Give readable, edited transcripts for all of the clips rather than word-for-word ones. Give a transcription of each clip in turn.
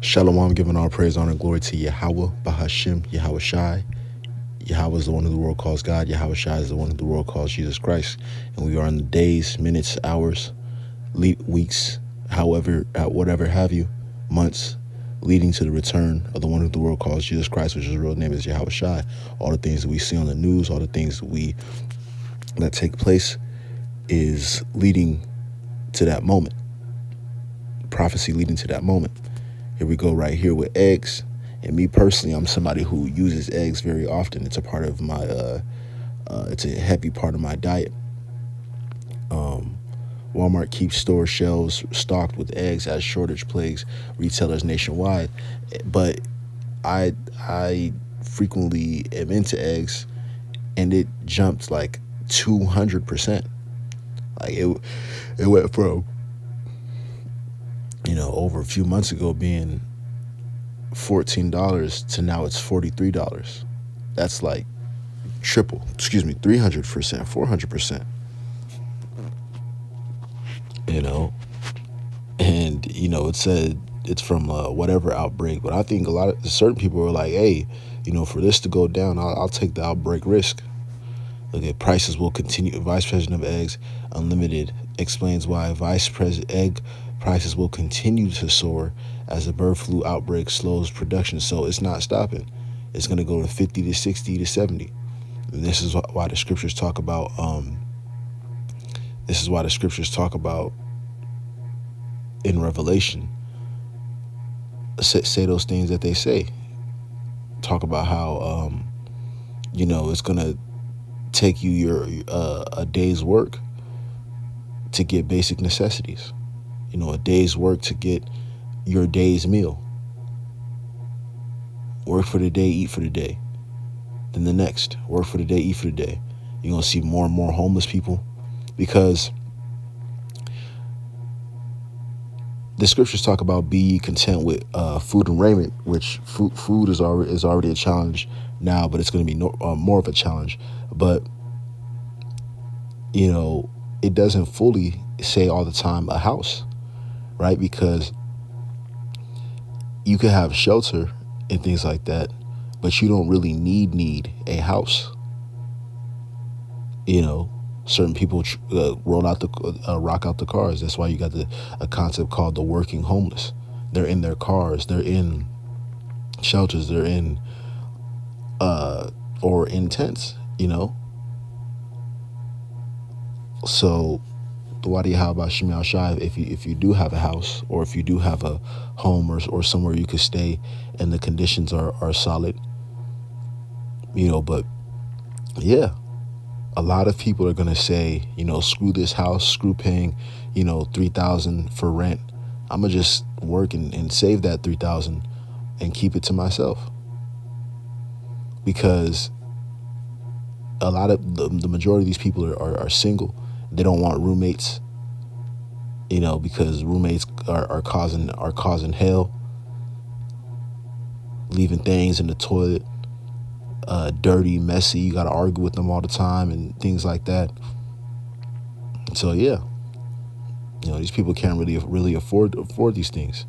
Shalom, giving all praise, honor, and glory to Yahweh, Bahashim, Yahweh Shai. Yahweh is the one who the world calls God. Yahweh Shai is the one who the world calls Jesus Christ. And we are in the days, minutes, hours, weeks, however, whatever have you, months, leading to the return of the one who the world calls Jesus Christ, which his real name is Yahweh Shai. All the things that we see on the news, all the things that take place is leading to that moment. Prophecy leading to that moment. Here we go right here with eggs. And me personally, I'm somebody who uses eggs very often. It's a part of my, it's a heavy part of my diet. Walmart keeps store shelves stocked with eggs as shortage plagues retailers nationwide. But I frequently am into eggs, and it jumped like 200%. Like it went from, over a few months ago being $14 to now it's $43. That's like 300%, 400%. And it said it's from whatever outbreak, but I think a lot of certain people are like, hey, for this to go down, I'll take the outbreak risk. Look at prices will continue. Vice President of Eggs Unlimited explains why Vice President egg prices will continue to soar as the bird flu outbreak slows production. So it's not stopping. It's going to go to 50 to 60 to 70. And this is why the scriptures talk about. This is why the scriptures talk about in Revelation. Say those things that they say. Talk about how it's going to take you your a day's work to get basic necessities. A day's work to get your day's meal. Work for the day, eat for the day. Then the next, work for the day, eat for the day. You're going to see more and more homeless people because the scriptures talk about be content with food and raiment, which food is already a challenge now, but it's going to be more of a challenge. But, it doesn't fully say all the time a house, right? Because you could have shelter and things like that, but you don't really need a house. Certain people rock out the cars. That's why you got a concept called the working homeless. They're in their cars. They're in shelters. They're in or in tents. So, what do you have about Shemal Shai? If you do have a house, or if you do have a home, or somewhere you could stay, and the conditions are solid, but yeah, a lot of people are gonna say, screw this house, screw paying, $3,000 for rent. I'm gonna just work and save that $3,000 and keep it to myself, because a lot of the majority of these people are single. They don't want roommates, because roommates are causing hell, leaving things in the toilet, dirty, messy. You got to argue with them all the time and things like that. So yeah, these people can't really afford these things.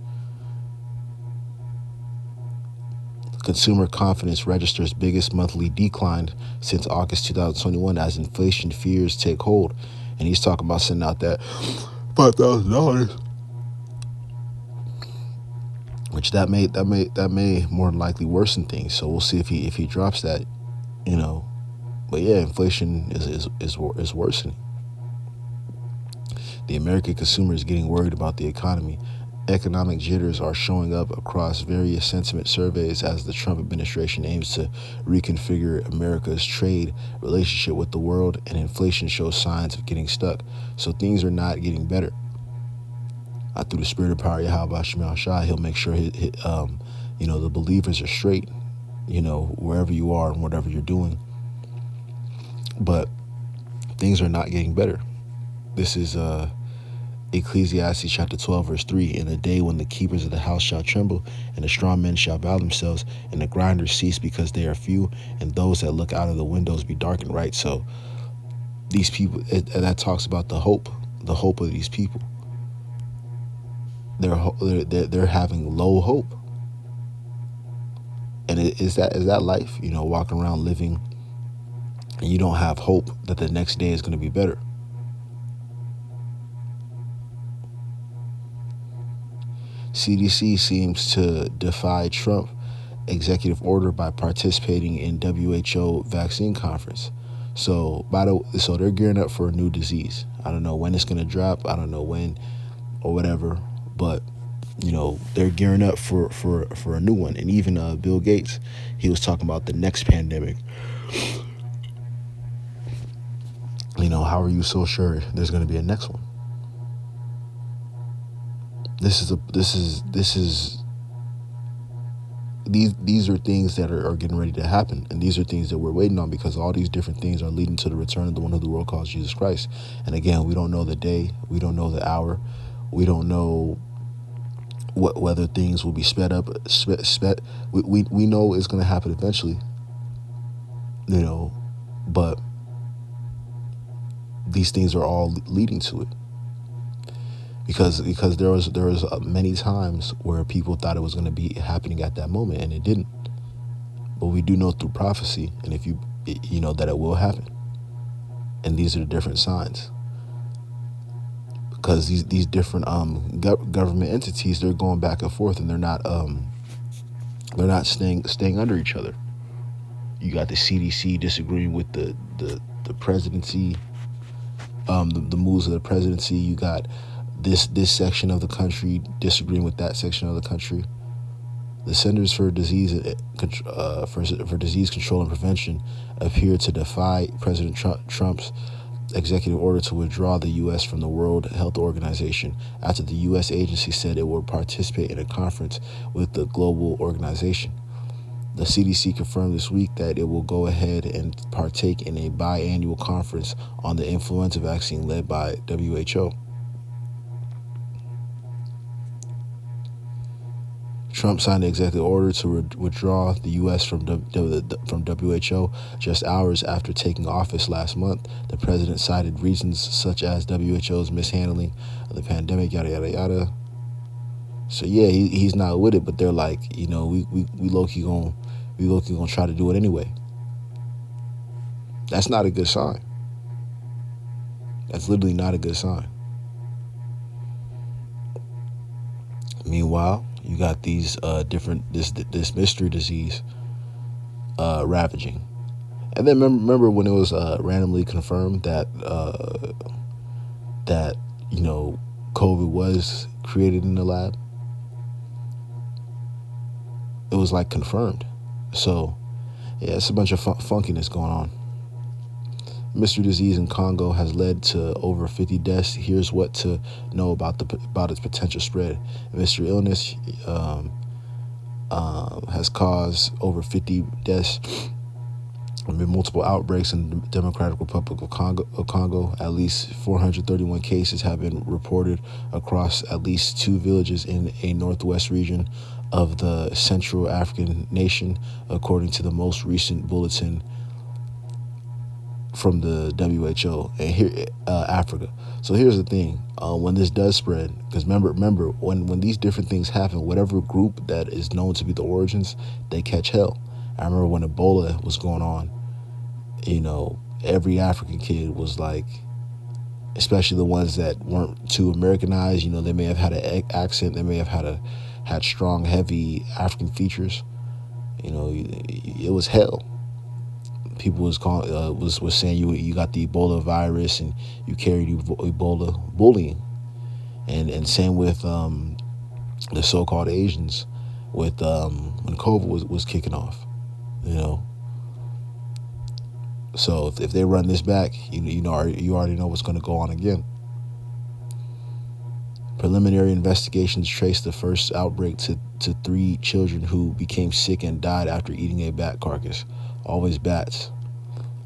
Consumer confidence registers biggest monthly decline since August 2021 as inflation fears take hold. And he's talking about sending out that $5,000, which that may more than likely worsen things. So we'll see if he drops that, But yeah, inflation is worsening. The American consumer is getting worried about the economy. Economic jitters are showing up across various sentiment surveys as the Trump administration aims to reconfigure America's trade relationship with the world, and inflation shows signs of getting stuck. So things are not getting better. Through the spirit of power, Yahweh Shemal Shai, he'll make sure the believers are straight, wherever you are and whatever you're doing. But things are not getting better. This is Ecclesiastes chapter 12, verse 3. In a day when the keepers of the house shall tremble, and the strong men shall bow themselves, and the grinders cease because they are few, and those that look out of the windows be darkened. Right? So these people, that talks about the hope of these people. They're having low hope. And is that life? You know, walking around living and you don't have hope that the next day is going to be better. CDC seems to defy Trump executive order by participating in WHO vaccine conference. So they're gearing up for a new disease. I don't know when it's going to drop. I don't know when or whatever, but you know they're gearing up for a new one. And even Bill Gates, he was talking about the next pandemic. You know, how are you so sure there's going to be a next one? This is these are things that are getting ready to happen, and these are things that we're waiting on, because all these different things are leading to the return of the one who the world calls Jesus Christ. And again, we don't know the day, we don't know the hour, we don't know whether things will be sped up. We know it's going to happen eventually, you know, but these things are all leading to it. Because there was many times where people thought it was going to be happening at that moment, and it didn't. But we do know through prophecy, and if you know that it will happen, and these are the different signs. Because these different government entities, they're going back and forth, and they're not staying under each other. You got the CDC disagreeing with the presidency, the moves of the presidency. You got this section of the country disagreeing with that section of the country. The Centers for Disease for Disease Control and Prevention appear to defy President Trump's executive order to withdraw the U.S. from the World Health Organization after the U.S. agency said it would participate in a conference with the global organization. The CDC confirmed this week that it will go ahead and partake in a biannual conference on the influenza vaccine led by WHO. Trump signed the executive order to withdraw the U.S. from WHO just hours after taking office last month. The president cited reasons such as WHO's mishandling of the pandemic, yada, yada, yada. So, yeah, he's not with it, but they're like, you know, we low-key gonna try to do it anyway. That's not a good sign. That's literally not a good sign. Meanwhile, you got these this mystery disease ravaging. And then remember when it was randomly confirmed that you know COVID was created in the lab. It was like confirmed. So yeah, it's a bunch of funkiness going on. Mystery disease in Congo has led to over 50 deaths. Here's what to know about its potential spread. Mystery illness has caused over 50 deaths. There have been multiple outbreaks in the Democratic Republic of Congo. At least 431 cases have been reported across at least 2 villages in a northwest region of the Central African nation, according to the most recent bulletin from the WHO and here Africa. So here's the thing: when this does spread, because remember when these different things happen, whatever group that is known to be the origins, they catch hell. I remember when Ebola was going on, you know, every African kid was like, especially the ones that weren't too Americanized, you know, they may have had an accent, they may have had strong, heavy African features. You know, it was hell. People was saying you got the Ebola virus and you carried Ebola, bullying, and same with the so-called Asians with when COVID was kicking off, you know. So if they run this back, you already know what's going to go on again. Preliminary investigations traced the first outbreak to 3 children who became sick and died after eating a bat carcass. Always bats.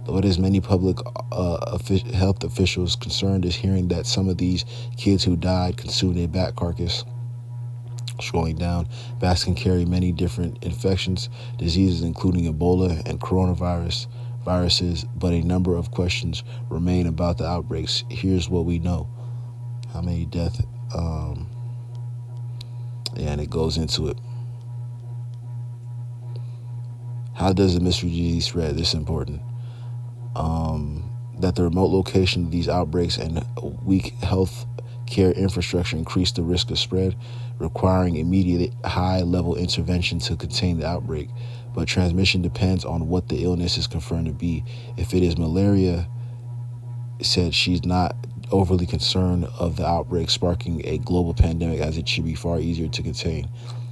Though it is many public health officials concerned is hearing that some of these kids who died consumed a bat carcass. Scrolling down, bats can carry many different infections, diseases including Ebola and viruses, but a number of questions remain about the outbreaks. Here's what we know. How many deaths? And it goes into it. How does the mystery disease spread? This is important. That the remote location of these outbreaks and weak health care infrastructure increase the risk of spread, requiring immediate high-level intervention to contain the outbreak. But transmission depends on what the illness is confirmed to be. If it is malaria, said she's not overly concerned of the outbreak sparking a global pandemic, as it should be far easier to contain.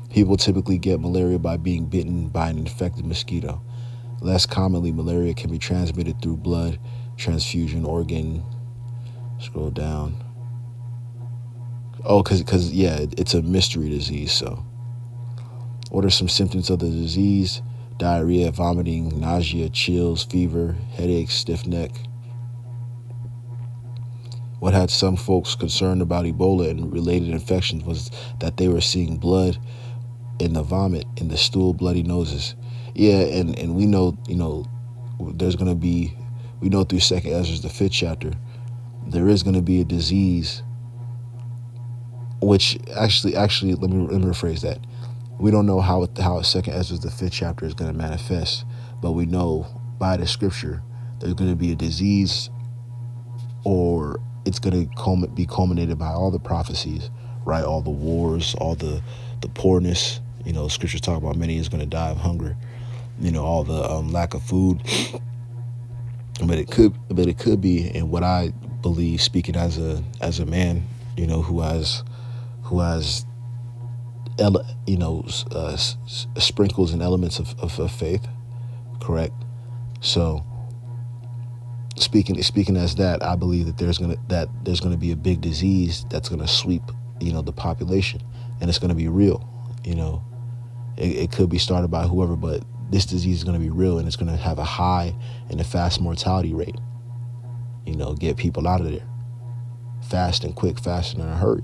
People typically get malaria by being bitten by an infected mosquito. Less commonly, malaria can be transmitted through blood transfusion, organ. Scroll down. Oh, because yeah, it's a mystery disease. So, what are some symptoms of the disease? Diarrhea, vomiting, nausea, chills, fever, headaches, stiff neck. What had some folks concerned about Ebola and related infections was that they were seeing blood in the vomit, in the stool, bloody noses. Yeah, and we know, there's going to be, we know through 2nd Ezra, the 5th chapter, there is going to be a disease, which actually, let me rephrase that. We don't know how 2nd Ezra, the 5th chapter is going to manifest, but we know by the scripture there's going to be a disease, or it's going to be culminated by all the prophecies, right? All the wars, all the poorness. Scriptures talk about many is going to die of hunger. All the lack of food. But it could be, and what I believe, speaking as a man, who has sprinkles and elements of faith, correct? So speaking as that, I believe that there's gonna be a big disease that's gonna sweep the population, and it's gonna be real. It could be started by whoever, but this disease is gonna be real, and it's gonna have a high and a fast mortality rate. Get people out of there fast and quick, fast and in a hurry.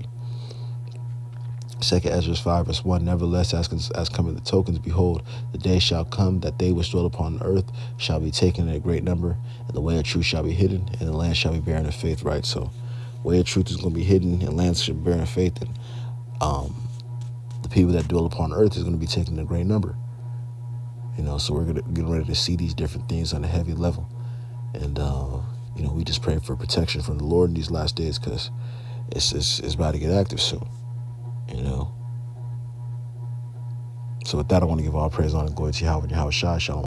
2nd Ezra 5:1. Nevertheless, as coming the tokens, behold, the day shall come that they which dwell upon the earth shall be taken in a great number, and the way of truth shall be hidden, and the land shall be barren of faith. Right. So, way of truth is going to be hidden, and land shall be barren of faith, and the people that dwell upon earth is going to be taken in a great number. So we're getting ready to see these different things on a heavy level, and we just pray for protection from the Lord in these last days, because it's about to get active soon. So with that, I want to give all praise, honor, and glory to Yahweh and Yahweh Shai. Shalom.